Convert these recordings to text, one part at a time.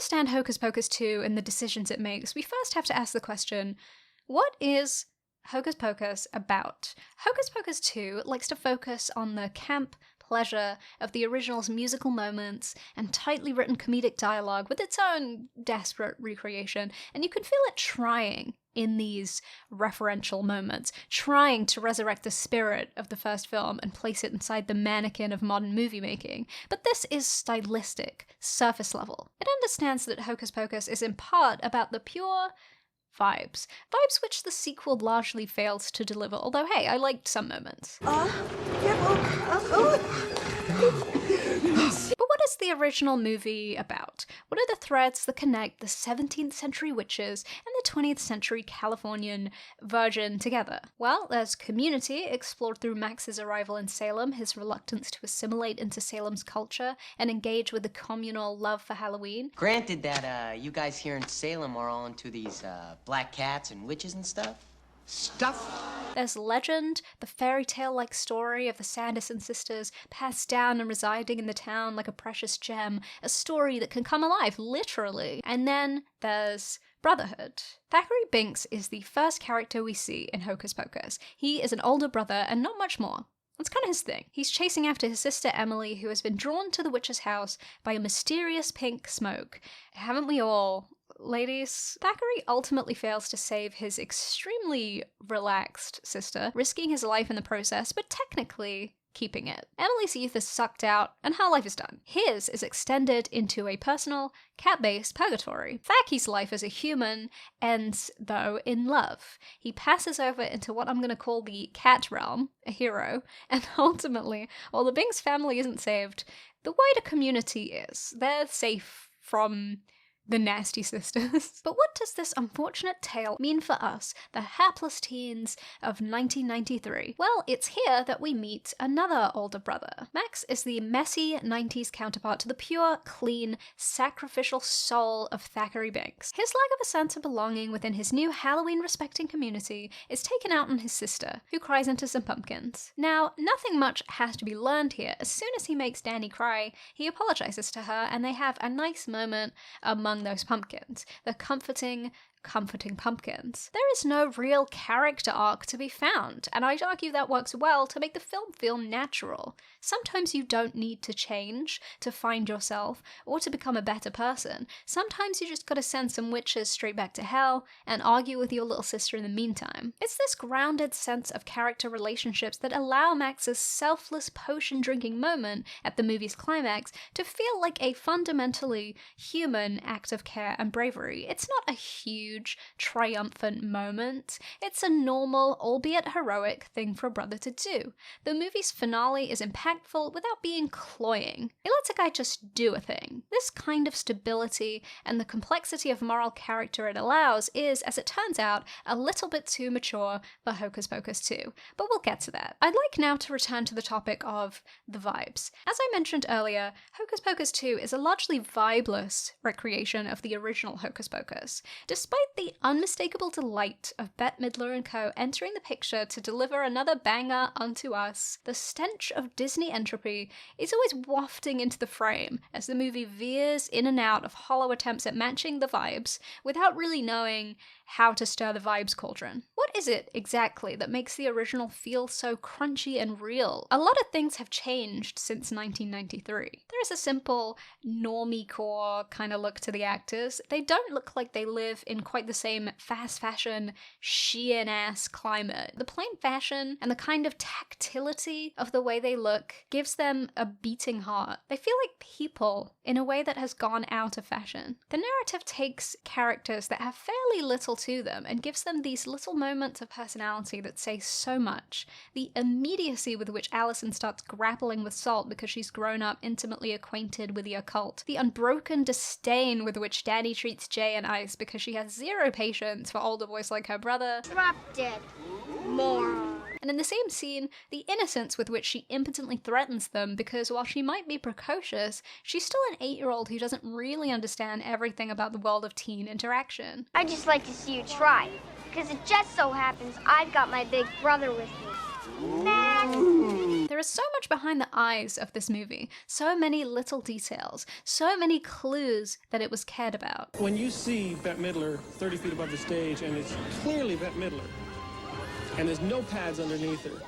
understand Hocus Pocus 2 and the decisions it makes, we first have to ask the question, what is Hocus Pocus about? Hocus Pocus 2 likes to focus on the camp pleasure of the original's musical moments and tightly written comedic dialogue with its own desperate recreation, and you can feel it trying in these referential moments, trying to resurrect the spirit of the first film and place it inside the mannequin of modern movie making. But this is stylistic, surface level. It understands that Hocus Pocus is in part about the pure vibes which the sequel largely fails to deliver, although hey, I liked some moments. But what is the original movie about? What are the threads that connect the 17th century witches and the 20th century Californian virgin together? Well, there's community, explored through Max's arrival in Salem, his reluctance to assimilate into Salem's culture and engage with the communal love for Halloween. Granted that you guys here in Salem are all into these black cats and witches and stuff. There's legend, the fairy tale-like story of the Sanderson sisters passed down and residing in the town like a precious gem, a story that can come alive, literally. And then there's brotherhood. Thackary Binx is the first character we see in Hocus Pocus. He is an older brother and not much more. That's kind of his thing. He's chasing after his sister Emily, who has been drawn to the witch's house by a mysterious pink smoke. Haven't we all? Ladies, Thackary ultimately fails to save his extremely relaxed sister, risking his life in the process, but technically keeping it. Emily's youth is sucked out, and her life is done. His is extended into a personal, cat-based purgatory. Thacky's life as a human ends, though, in love. He passes over into what I'm gonna call the cat realm, a hero, and ultimately, while the Binx family isn't saved, the wider community is. They're safe from the nasty sisters. But what does this unfortunate tale mean for us, the hapless teens of 1993? Well, it's here that we meet another older brother. Max is the messy 90s counterpart to the pure, clean, sacrificial soul of Thackary Binx. His lack of a sense of belonging within his new Halloween-respecting community is taken out on his sister, who cries into some pumpkins. Now, nothing much has to be learned here. As soon as he makes Danny cry, he apologizes to her, and they have a nice moment among those pumpkins. The comforting pumpkins. There is no real character arc to be found, and I'd argue that works well to make the film feel natural. Sometimes you don't need to change to find yourself or to become a better person. Sometimes you just gotta send some witches straight back to hell and argue with your little sister in the meantime. It's this grounded sense of character relationships that allow Max's selfless potion-drinking moment at the movie's climax to feel like a fundamentally human act of care and bravery. It's not a huge, triumphant moment. It's a normal, albeit heroic, thing for a brother to do. The movie's finale is impactful without being cloying. It lets a guy just do a thing. This kind of stability and the complexity of moral character it allows is, as it turns out, a little bit too mature for Hocus Pocus 2, but we'll get to that. I'd like now to return to the topic of the vibes. As I mentioned earlier, Hocus Pocus 2 is a largely vibeless recreation of the original Hocus Pocus. Despite the unmistakable delight of Bette Midler and co. entering the picture to deliver another banger unto us, the stench of Disney entropy is always wafting into the frame as the movie veers in and out of hollow attempts at matching the vibes without really knowing how to stir the vibes cauldron. What is it exactly that makes the original feel so crunchy and real? A lot of things have changed since 1993. There is a simple normie-core kind of look to the actors. They don't look like they live in quite the same fast fashion, Shein-ass climate. The plain fashion and the kind of tactility of the way they look gives them a beating heart. They feel like people in a way that has gone out of fashion. The narrative takes characters that have fairly little to them and gives them these little moments of personality that say so much. The immediacy with which Allison starts grappling with salt because she's grown up intimately acquainted with the occult. The unbroken disdain with which Danny treats Jay and Ice because she has zero patience for older boys like her brother. Drop dead. Moron. And in the same scene, the innocence with which she impotently threatens them because while she might be precocious, she's still an 8-year-old who doesn't really understand everything about the world of teen interaction. I'd just like to see you try, because it just so happens I've got my big brother with me. Max! The There is so much behind the eyes of this movie, so many little details, so many clues that it was cared about. When you see Bette Midler 30 feet above the stage and it's clearly Bette Midler, and there's no pads underneath her,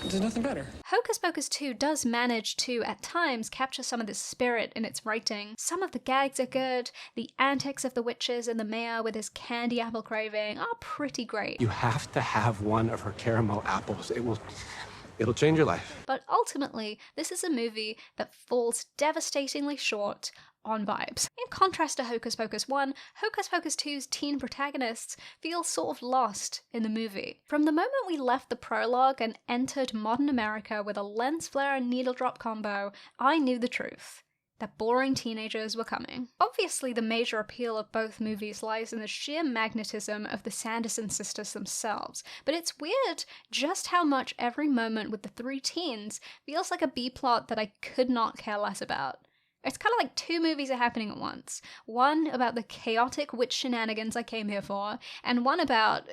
there's nothing better. Hocus Pocus 2 does manage to, at times, capture some of the spirit in its writing. Some of the gags are good, the antics of the witches and the mayor with his candy apple craving are pretty great. You have to have one of her caramel apples. It'll change your life. But ultimately, this is a movie that falls devastatingly short on vibes. In contrast to Hocus Pocus 1, Hocus Pocus 2's teen protagonists feel sort of lost in the movie. From the moment we left the prologue and entered modern America with a lens flare and needle drop combo, I knew the truth. That boring teenagers were coming. Obviously, the major appeal of both movies lies in the sheer magnetism of the Sanderson sisters themselves, but it's weird just how much every moment with the three teens feels like a B-plot that I could not care less about. It's kind of like two movies are happening at once. One about the chaotic witch shenanigans I came here for, and one about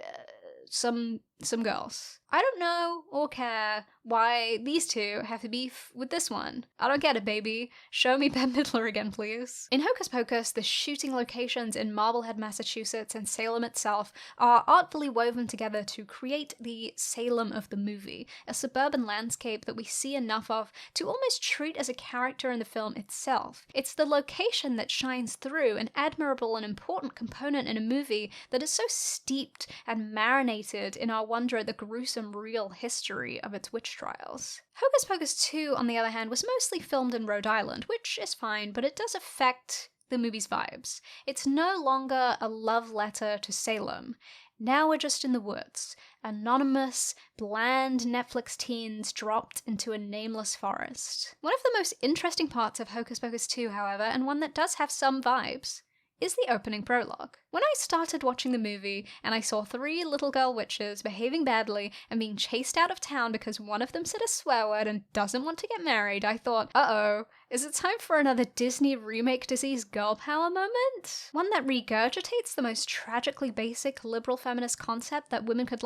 some girls. I don't know or care why these two have to beef with this one. I don't get it, baby. Show me Bette Midler again, please. In Hocus Pocus, the shooting locations in Marblehead, Massachusetts and Salem itself are artfully woven together to create the Salem of the movie, a suburban landscape that we see enough of to almost treat as a character in the film itself. It's the location that shines through, an admirable and important component in a movie that is so steeped and marinated in our wonder at the gruesome real history of its witch trials. Hocus Pocus 2, on the other hand, was mostly filmed in Rhode Island, which is fine, but it does affect the movie's vibes. It's no longer a love letter to Salem. Now we're just in the woods. Anonymous, bland Netflix teens dropped into a nameless forest. One of the most interesting parts of Hocus Pocus 2, however, and one that does have some vibes, is the opening prologue. When I started watching the movie and I saw three little girl witches behaving badly and being chased out of town because one of them said a swear word and doesn't want to get married, I thought, uh-oh, is it time for another Disney remake disease girl power moment? One that regurgitates the most tragically basic liberal feminist concept that women could,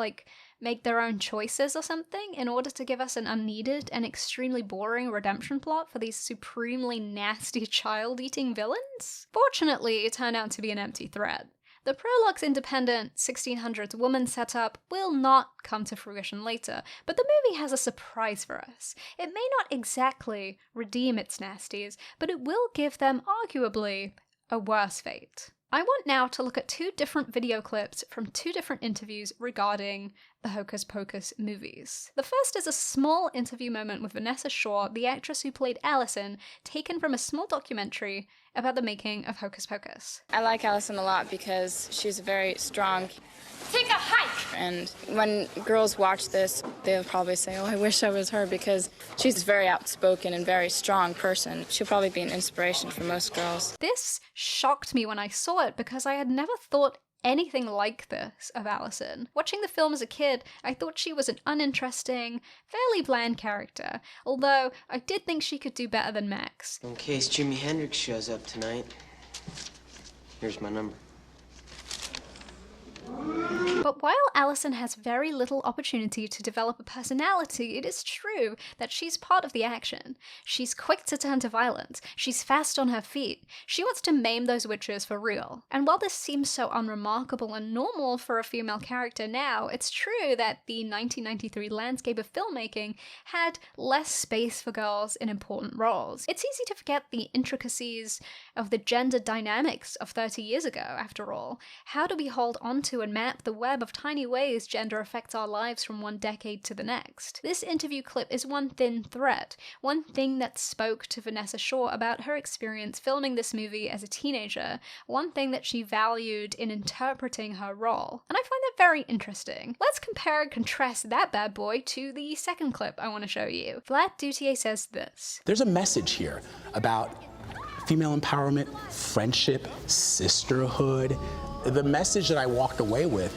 make their own choices or something in order to give us an unneeded and extremely boring redemption plot for these supremely nasty child-eating villains? Fortunately, it turned out to be an empty threat. The prologue's independent 1600s woman setup will not come to fruition later, but the movie has a surprise for us. It may not exactly redeem its nasties, but it will give them arguably a worse fate. I want now to look at two different video clips from two different interviews regarding the Hocus Pocus movies. The first is a small interview moment with Vanessa Shaw, the actress who played Allison, taken from a small documentary about the making of Hocus Pocus. I like Allison a lot because she's very strong. Take a hike! And when girls watch this, they'll probably say, oh, I wish I was her, because she's a very outspoken and very strong person. She'll probably be an inspiration for most girls. This shocked me when I saw it because I had never thought anything like this of Allison. Watching the film as a kid, I thought she was an uninteresting, fairly bland character, although I did think she could do better than Max. In case Jimi Hendrix shows up tonight, here's my number. But while Allison has very little opportunity to develop a personality, it is true that she's part of the action. She's quick to turn to violence. She's fast on her feet. She wants to maim those witches for real. And while this seems so unremarkable and normal for a female character now, it's true that the 1993 landscape of filmmaking had less space for girls in important roles. It's easy to forget the intricacies of the gender dynamics of 30 years ago, after all. How do we hold onto and map the web of tiny ways gender affects our lives from one decade to the next? This interview clip is one thin thread, one thing that spoke to Vanessa Shaw about her experience filming this movie as a teenager, one thing that she valued in interpreting her role. And I find that very interesting. Let's compare and contrast that bad boy to the second clip I want to show you. Vlad Dutier says this. There's a message here about female empowerment, friendship, sisterhood. The message that I walked away with,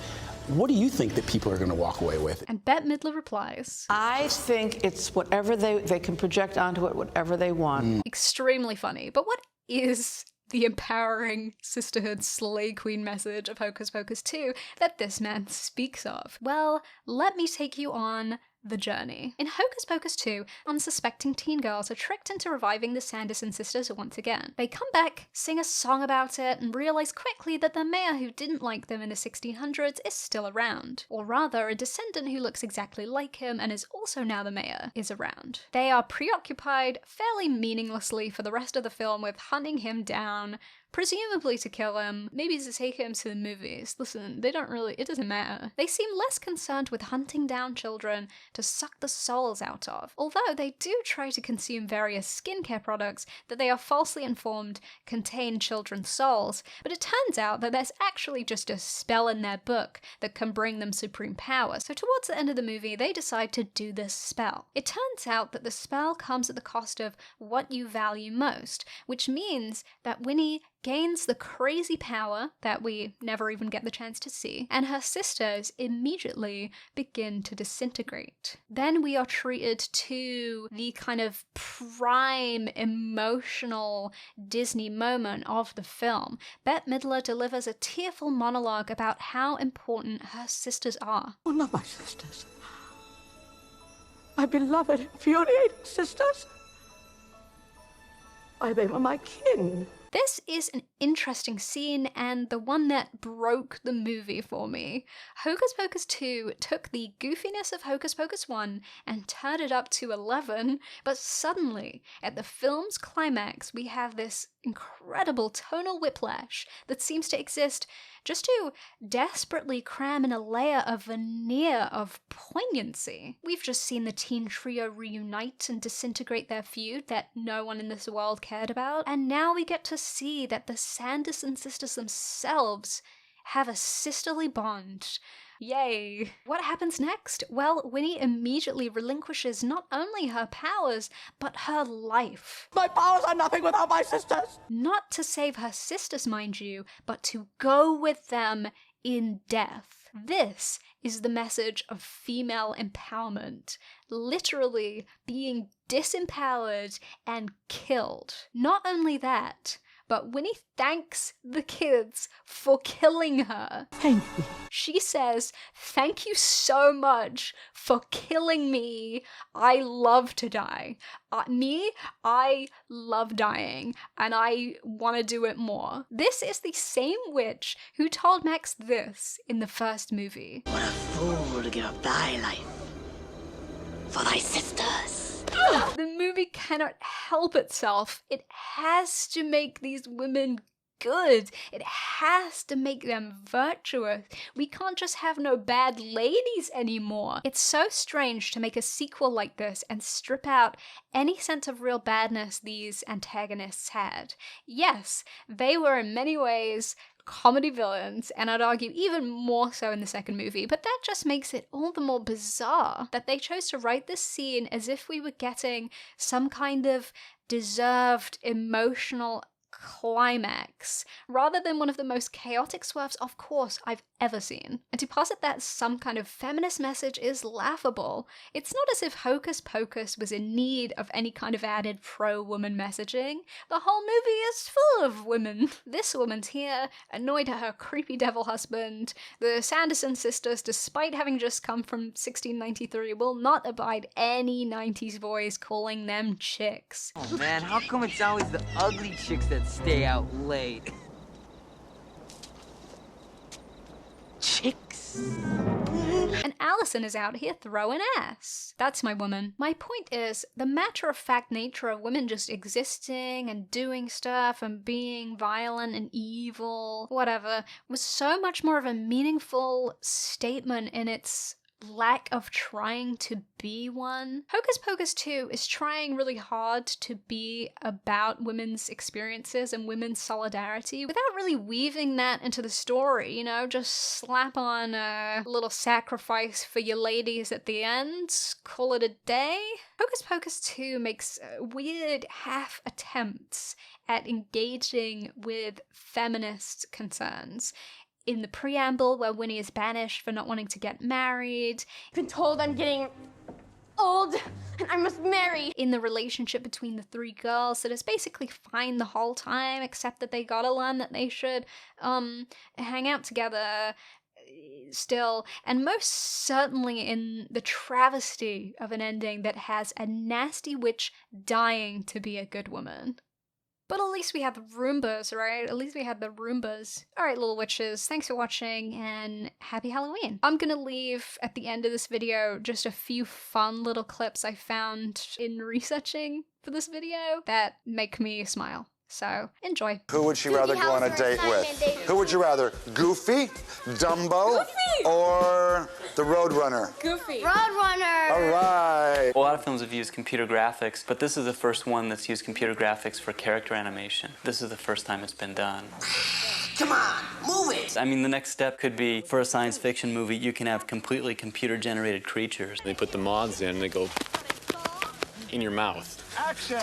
what do you think that people are going to walk away with? And Bette Midler replies, I think it's whatever they can project onto it, whatever they want. Extremely funny. But what is the empowering sisterhood slay queen message of Hocus Pocus 2 that this man speaks of? Well, let me take you on the journey. In Hocus Pocus 2, unsuspecting teen girls are tricked into reviving the Sanderson sisters once again. They come back, sing a song about it, and realize quickly that the mayor who didn't like them in the 1600s is still around. Or rather, a descendant who looks exactly like him and is also now the mayor is around. They are preoccupied, fairly meaninglessly for the rest of the film, with hunting him down, presumably to kill him, maybe to take him to the movies. Listen, it doesn't matter. They seem less concerned with hunting down children to suck the souls out of, although they do try to consume various skincare products that they are falsely informed contain children's souls, but it turns out that there's actually just a spell in their book that can bring them supreme power, so towards the end of the movie they decide to do this spell. It turns out that the spell comes at the cost of what you value most, which means that Winnie gains the crazy power that we never even get the chance to see, and her sisters immediately begin to disintegrate. Then we are treated to the kind of prime emotional Disney moment of the film. Bette Midler delivers a tearful monologue about how important her sisters are. Oh, not my sisters. My beloved, infuriating sisters. Why, they were my kin. This is an interesting scene, and the one that broke the movie for me. Hocus Pocus 2 took the goofiness of Hocus Pocus 1 and turned it up to 11, but suddenly, at the film's climax, we have this incredible tonal whiplash that seems to exist just to desperately cram in a layer of veneer of poignancy. We've just seen the teen trio reunite and disintegrate their feud that no one in this world cared about, and now we get to see that the Sanderson sisters themselves have a sisterly bond. Yay. What happens next? Well, Winnie immediately relinquishes not only her powers, but her life. My powers are nothing without my sisters. Not to save her sisters, mind you, but to go with them in death. This is the message of female empowerment. Literally being disempowered and killed. Not only that, but Winnie thanks the kids for killing her. Thank you. She says, "Thank you so much for killing me. I love to die. I love dying, and I want to do it more." This is the same witch who told Max this in the first movie. What a fool to give up thy life for thy sisters. The movie cannot help itself. It has to make these women good. It has to make them virtuous. We can't just have no bad ladies anymore. It's so strange to make a sequel like this and strip out any sense of real badness these antagonists had. Yes, they were in many ways comedy villains, and I'd argue even more so in the second movie, but that just makes it all the more bizarre that they chose to write this scene as if we were getting some kind of deserved emotional climax, rather than one of the most chaotic swerves, of course, I've ever seen. And to posit that some kind of feminist message is laughable. It's not as if Hocus Pocus was in need of any kind of added pro-woman messaging. The whole movie is full of women. This woman's here, annoyed at her creepy devil husband. The Sanderson sisters, despite having just come from 1693, will not abide any 90s boys calling them chicks. Oh man, how come it's always the ugly chicks that stay out late? Chicks. And Allison is out here throwing ass. That's my woman. My point is, the matter-of-fact nature of women just existing and doing stuff and being violent and evil, whatever, was so much more of a meaningful statement in its lack of trying to be one. Hocus Pocus 2 is trying really hard to be about women's experiences and women's solidarity without really weaving that into the story, you know, just slap on a little sacrifice for your ladies at the end, call it a day. Hocus Pocus 2 makes weird half attempts at engaging with feminist concerns. In the preamble, where Winnie is banished for not wanting to get married. I've been told I'm getting old and I must marry. In the relationship between the three girls that is basically fine the whole time, except that they gotta learn that they should hang out together. still, and most certainly in the travesty of an ending that has a nasty witch dying to be a good woman. But at least we had the Roombas, right? At least we had the Roombas. Alright, little witches, thanks for watching, and happy Halloween. I'm gonna leave at the end of this video just a few fun little clips I found in researching for this video that make me smile. So, enjoy. Who would she rather go on a date with? Who would you rather? Goofy, Dumbo, or the Roadrunner? Goofy. Roadrunner. All right. A lot of films have used computer graphics, but this is the first one that's used computer graphics for character animation. This is the first time it's been done. Come on, move it! I mean, the next step could be, for a science fiction movie, you can have completely computer-generated creatures. They put the moths in, and they go in your mouth. Action!